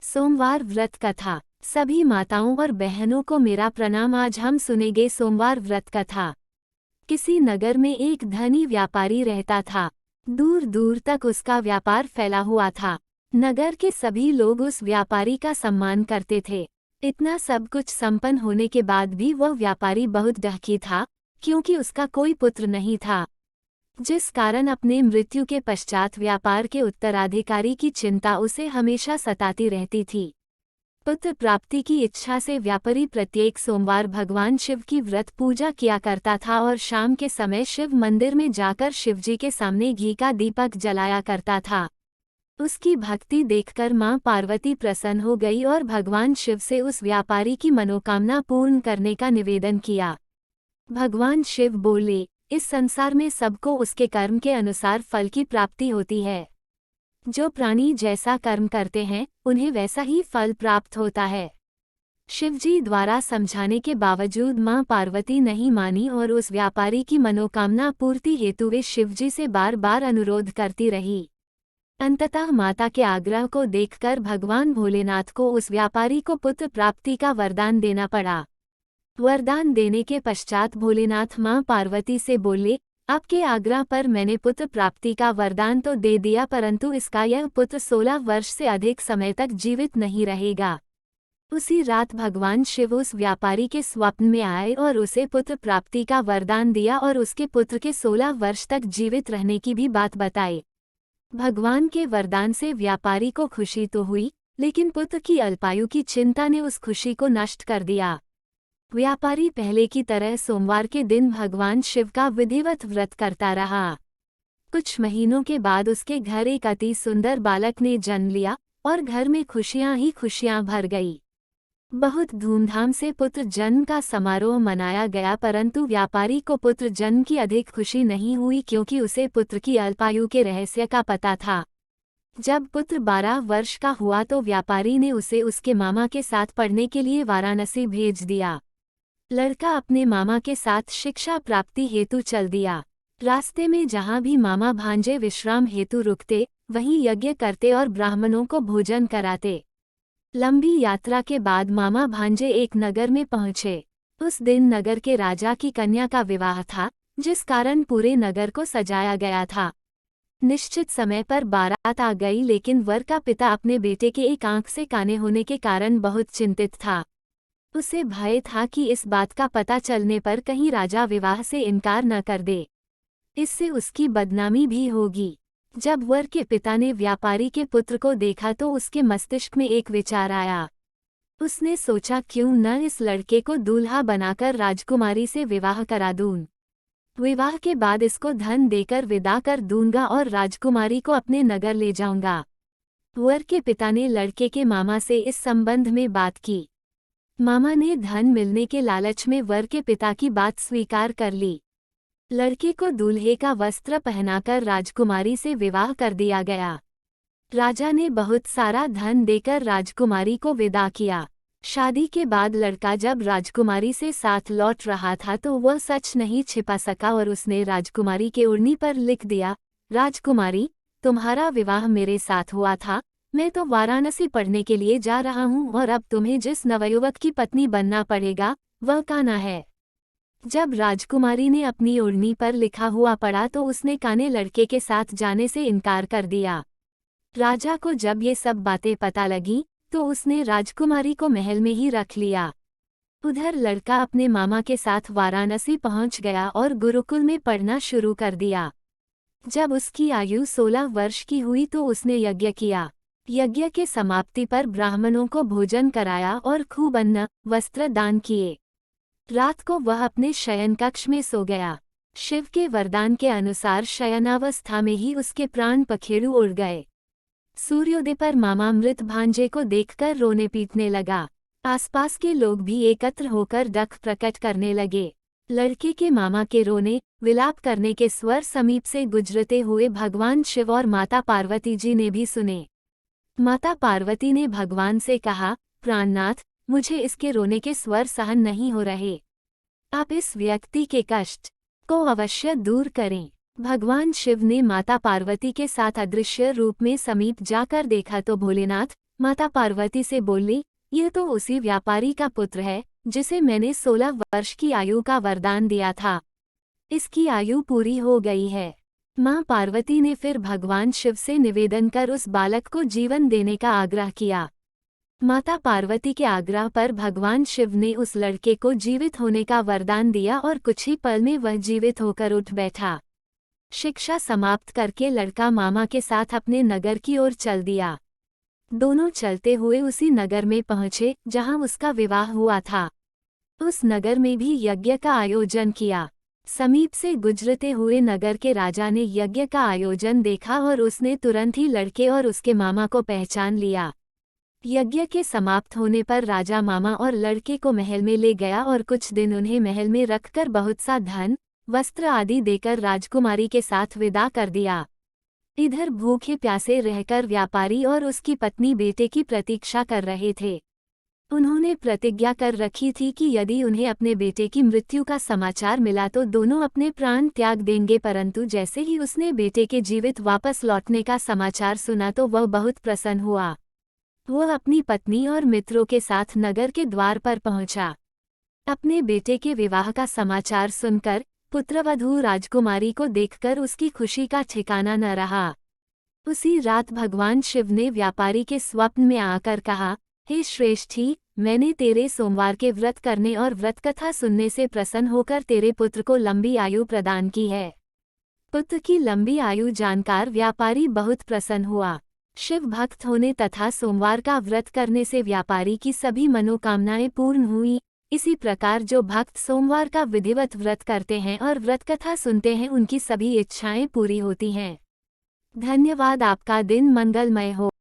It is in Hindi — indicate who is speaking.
Speaker 1: सोमवार व्रत कथा। सभी माताओं और बहनों को मेरा प्रणाम। आज हम सुनेंगे सोमवार व्रत कथा। किसी नगर में एक धनी व्यापारी रहता था। दूर दूर तक उसका व्यापार फैला हुआ था। नगर के सभी लोग उस व्यापारी का सम्मान करते थे। इतना सब कुछ संपन्न होने के बाद भी वह व्यापारी बहुत दुखी था, क्योंकि उसका कोई पुत्र नहीं था, जिस कारण अपने मृत्यु के पश्चात व्यापार के उत्तराधिकारी की चिंता उसे हमेशा सताती रहती थी। पुत्र प्राप्ति की इच्छा से व्यापारी प्रत्येक सोमवार भगवान शिव की व्रत पूजा किया करता था और शाम के समय शिव मंदिर में जाकर शिवजी के सामने घी का दीपक जलाया करता था। उसकी भक्ति देखकर मां पार्वती प्रसन्न हो गई और भगवान शिव से उस व्यापारी की मनोकामना पूर्ण करने का निवेदन किया। भगवान शिव बोले, इस संसार में सबको उसके कर्म के अनुसार फल की प्राप्ति होती है। जो प्राणी जैसा कर्म करते हैं उन्हें वैसा ही फल प्राप्त होता है। शिवजी द्वारा समझाने के बावजूद मां पार्वती नहीं मानी और उस व्यापारी की मनोकामना पूर्ति हेतु वे शिवजी से बार बार अनुरोध करती रही। अंततः माता के आग्रह को देखकर भगवान भोलेनाथ को उस व्यापारी को पुत्र प्राप्ति का वरदान देना पड़ा। वरदान देने के पश्चात भोलेनाथ मां पार्वती से बोले, आपके आग्रह पर मैंने पुत्र प्राप्ति का वरदान तो दे दिया, परंतु इसका यह पुत्र 16 वर्ष से अधिक समय तक जीवित नहीं रहेगा। उसी रात भगवान शिव उस व्यापारी के स्वप्न में आए और उसे पुत्र प्राप्ति का वरदान दिया और उसके पुत्र के 16 वर्ष तक जीवित रहने की भी बात बताई। भगवान के वरदान से व्यापारी को खुशी तो हुई, लेकिन पुत्र की अल्पायु की चिंता ने उस खुशी को नष्ट कर दिया। व्यापारी पहले की तरह सोमवार के दिन भगवान शिव का विधिवत व्रत करता रहा। कुछ महीनों के बाद उसके घर एक अति सुंदर बालक ने जन्म लिया और घर में खुशियां ही खुशियां भर गई। बहुत धूमधाम से पुत्र जन्म का समारोह मनाया गया, परंतु व्यापारी को पुत्र जन्म की अधिक खुशी नहीं हुई, क्योंकि उसे पुत्र की अल्पायु के रहस्य का पता था। जब पुत्र 12 वर्ष का हुआ तो व्यापारी ने उसे उसके मामा के साथ पढ़ने के लिए वाराणसी भेज दिया। लड़का अपने मामा के साथ शिक्षा प्राप्ति हेतु चल दिया। रास्ते में जहाँ भी मामा भांजे विश्राम हेतु रुकते, वहीं यज्ञ करते और ब्राह्मणों को भोजन कराते। लंबी यात्रा के बाद मामा भांजे एक नगर में पहुँचे। उस दिन नगर के राजा की कन्या का विवाह था, जिस कारण पूरे नगर को सजाया गया था। निश्चित समय पर बारात आ गई, लेकिन वर का पिता अपने बेटे के एक आंख से काने होने के कारण बहुत चिंतित था। उसे भय था कि इस बात का पता चलने पर कहीं राजा विवाह से इनकार न कर दे, इससे उसकी बदनामी भी होगी। जब वर के पिता ने व्यापारी के पुत्र को देखा तो उसके मस्तिष्क में एक विचार आया। उसने सोचा, क्यों न इस लड़के को दूल्हा बनाकर राजकुमारी से विवाह करा दूं। विवाह के बाद इसको धन देकर विदा कर दूंगा और राजकुमारी को अपने नगर ले जाऊंगा। वर के पिता ने लड़के के मामा से इस संबंध में बात की। मामा ने धन मिलने के लालच में वर के पिता की बात स्वीकार कर ली। लड़के को दूल्हे का वस्त्र पहनाकर राजकुमारी से विवाह कर दिया गया। राजा ने बहुत सारा धन देकर राजकुमारी को विदा किया। शादी के बाद लड़का जब राजकुमारी से साथ लौट रहा था तो वह सच नहीं छिपा सका और उसने राजकुमारी के ओढ़नी पर लिख दिया, राजकुमारी, तुम्हारा विवाह मेरे साथ हुआ था। मैं तो वाराणसी पढ़ने के लिए जा रहा हूँ और अब तुम्हें जिस नवयुवक की पत्नी बनना पड़ेगा वह कान्हा है। जब राजकुमारी ने अपनी ओढ़नी पर लिखा हुआ पढ़ा तो उसने काने लड़के के साथ जाने से इनकार कर दिया। राजा को जब ये सब बातें पता लगी तो उसने राजकुमारी को महल में ही रख लिया। उधर लड़का अपने मामा के साथ वाराणसी पहुंच गया और गुरुकुल में पढ़ना शुरू कर दिया। जब उसकी आयु 16 वर्ष की हुई तो उसने यज्ञ किया। यज्ञ के समाप्ति पर ब्राह्मणों को भोजन कराया और खूब अन्न वस्त्र दान किए। रात को वह अपने शयन कक्ष में सो गया। शिव के वरदान के अनुसार शयनावस्था में ही उसके प्राण पखेरु उड़ गए। सूर्योदय पर मामा मृत भांजे को देखकर रोने पीटने लगा। आसपास के लोग भी एकत्र होकर दुख प्रकट करने लगे। लड़के के मामा के रोने विलाप करने के स्वर समीप से गुजरते हुए भगवान शिव और माता पार्वती जी ने भी सुने। माता पार्वती ने भगवान से कहा, प्राणनाथ, मुझे इसके रोने के स्वर सहन नहीं हो रहे। आप इस व्यक्ति के कष्ट को अवश्य दूर करें। भगवान शिव ने माता पार्वती के साथ अदृश्य रूप में समीप जाकर देखा तो भोलेनाथ माता पार्वती से बोली, यह तो उसी व्यापारी का पुत्र है जिसे मैंने 16 वर्ष की आयु का वरदान दिया था। इसकी आयु पूरी हो गई है। मां पार्वती ने फिर भगवान शिव से निवेदन कर उस बालक को जीवन देने का आग्रह किया। माता पार्वती के आग्रह पर भगवान शिव ने उस लड़के को जीवित होने का वरदान दिया और कुछ ही पल में वह जीवित होकर उठ बैठा। शिक्षा समाप्त करके लड़का मामा के साथ अपने नगर की ओर चल दिया। दोनों चलते हुए उसी नगर में पहुंचे जहां उसका विवाह हुआ था। उस नगर में भी यज्ञ का आयोजन किया। समीप से गुजरते हुए नगर के राजा ने यज्ञ का आयोजन देखा और उसने तुरंत ही लड़के और उसके मामा को पहचान लिया। यज्ञ के समाप्त होने पर राजा मामा और लड़के को महल में ले गया और कुछ दिन उन्हें महल में रखकर बहुत सा धन, वस्त्र आदि देकर राजकुमारी के साथ विदा कर दिया। इधर भूखे प्यासे रहकर व्यापारी और उसकी पत्नी बेटे की प्रतीक्षा कर रहे थे। उन्होंने प्रतिज्ञा कर रखी थी कि यदि उन्हें अपने बेटे की मृत्यु का समाचार मिला तो दोनों अपने प्राण त्याग देंगे, परंतु जैसे ही उसने बेटे के जीवित वापस लौटने का समाचार सुना तो वह बहुत प्रसन्न हुआ। वह अपनी पत्नी और मित्रों के साथ नगर के द्वार पर पहुंचा। अपने बेटे के विवाह का समाचार सुनकर पुत्रवधू राजकुमारी को देखकर उसकी खुशी का ठिकाना न रहा। उसी रात भगवान शिव ने व्यापारी के स्वप्न में आकर कहा, हे श्रेष्ठी, मैंने तेरे सोमवार के व्रत करने और व्रत कथा सुनने से प्रसन्न होकर तेरे पुत्र को लंबी आयु प्रदान की है। पुत्र की लंबी आयु जानकर व्यापारी बहुत प्रसन्न हुआ। शिव भक्त होने तथा सोमवार का व्रत करने से व्यापारी की सभी मनोकामनाएं पूर्ण हुई। इसी प्रकार जो भक्त सोमवार का विधिवत व्रत करते हैं और व्रत कथा सुनते हैं उनकी सभी इच्छाएं पूरी होती हैं। धन्यवाद। आपका दिन मंगलमय हो।